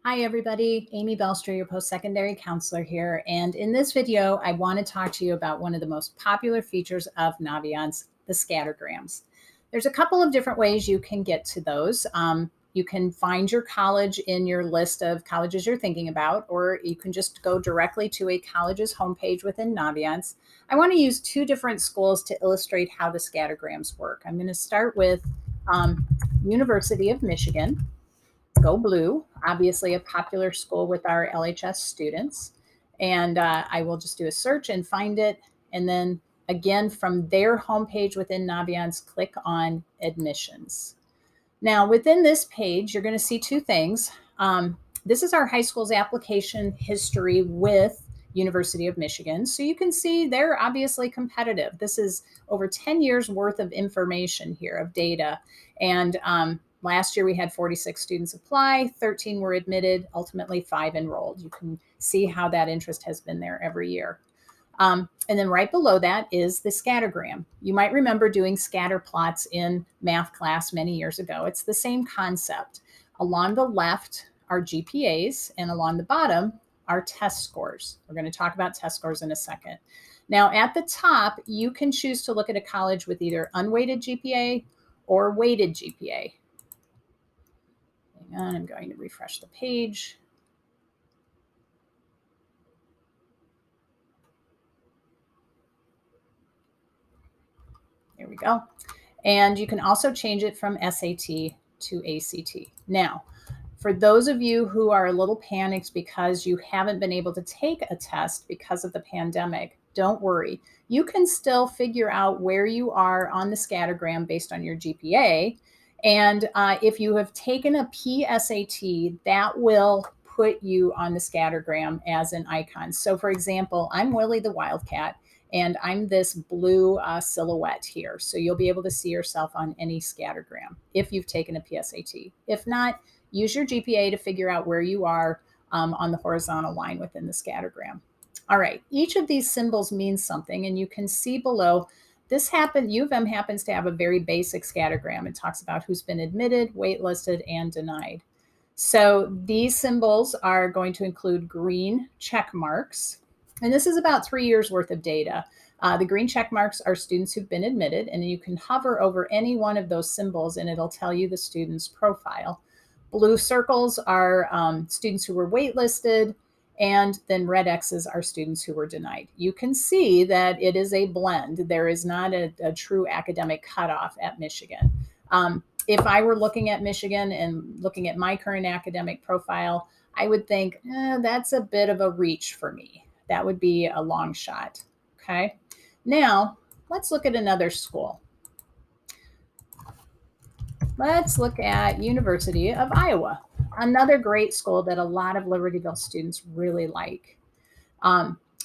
Hi everybody, Amy Belster, your post-secondary counselor here. And in this video, I want to talk to you about one of the most popular features of Naviance, the scattergrams. There's a couple of different ways you can get to those. You can find your college in your list of colleges you're thinking about, or you can just go directly to a college's homepage within Naviance. I want to use two different schools to illustrate how the scattergrams work. I'm going to start with University of Michigan. Go Blue, obviously a popular school with our LHS students. And I will just do a search and find it. And then again, from their homepage within Naviance, click on admissions. Now, within this page, you're going to see two things. This is our high school's application history with University of Michigan. So you can see they're obviously competitive. This is over 10 years worth of information here, of data. And last year we had 46 students apply, 13 were admitted, ultimately 5 enrolled. You can see how that interest has been there every year. And then right below that is the scattergram. You might remember doing scatter plots in math class many years ago. It's the same concept. Along the left are GPAs, and along the bottom are test scores. We're going to talk about test scores in a second. Now, at the top, you can choose to look at a college with either unweighted GPA or weighted GPA. Hang on, I'm going to refresh the page. There we go. And you can also change it from SAT to ACT. Now, for those of you who are a little panicked because you haven't been able to take a test because of the pandemic, don't worry. You can still figure out where you are on the scattergram based on your GPA. And if you have taken a PSAT, that will put you on the scattergram as an icon. So for example, I'm Willie the Wildcat, and I'm this blue silhouette here. So you'll be able to see yourself on any scattergram if you've taken a PSAT. If not, use your GPA to figure out where you are on the horizontal line within the scattergram. All right, each of these symbols means something, and you can see below, U of M happens to have a very basic scattergram. It talks about who's been admitted, waitlisted, and denied. So these symbols are going to include green check marks. And this is about 3 years worth of data. The green check marks are students who've been admitted, and you can hover over any one of those symbols and it'll tell you the student's profile. Blue circles are students who were waitlisted, and then red X's are students who were denied. You can see that it is a blend. There is not a true academic cutoff at Michigan. If I were looking at Michigan and looking at my current academic profile, I would think that's a bit of a reach for me. That would be a long shot. Okay. Now let's look at another school. Let's look at University of Iowa, another great school that a lot of Libertyville students really like.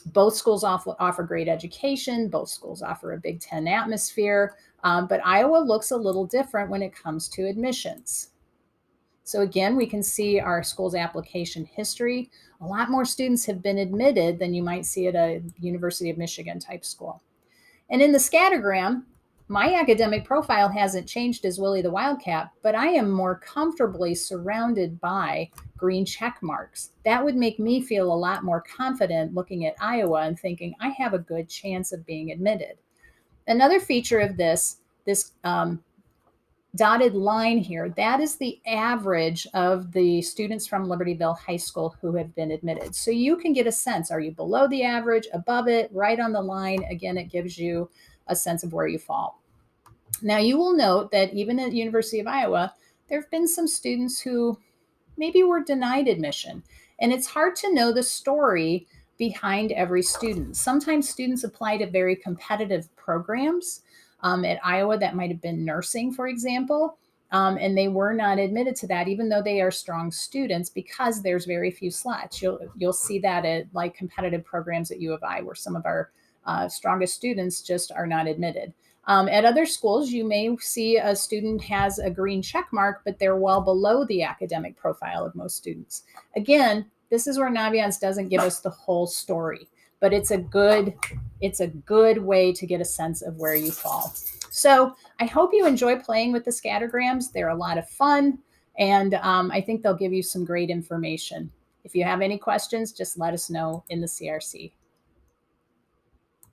Both schools offer great education. Both schools offer a Big Ten atmosphere, but Iowa looks a little different when it comes to admissions. So again, we can see our school's application history. A lot more students have been admitted than you might see at a University of Michigan type school. And in the scattergram, my academic profile hasn't changed as Willie the Wildcat, but I am more comfortably surrounded by green check marks. That would make me feel a lot more confident looking at Iowa and thinking I have a good chance of being admitted. Another feature of this dotted line here, that is the average of the students from Libertyville High School who have been admitted. So you can get a sense, are you below the average, above it, right on the line? Again, it gives you a sense of where you fall. Now you will note that even at the University of Iowa, there have been some students who maybe were denied admission. And it's hard to know the story behind every student. Sometimes students apply to very competitive programs. At Iowa, that might have been nursing, for example, and they were not admitted to that, even though they are strong students, because there's very few slots. You'll see that at like competitive programs at U of I, where some of our strongest students just are not admitted. At other schools, you may see a student has a green check mark, but they're well below the academic profile of most students. Again, this is where Naviance doesn't give us the whole story, but it's a good way to get a sense of where you fall. So I hope you enjoy playing with the scattergrams. They're a lot of fun. And I think they'll give you some great information. If you have any questions, just let us know in the CRC.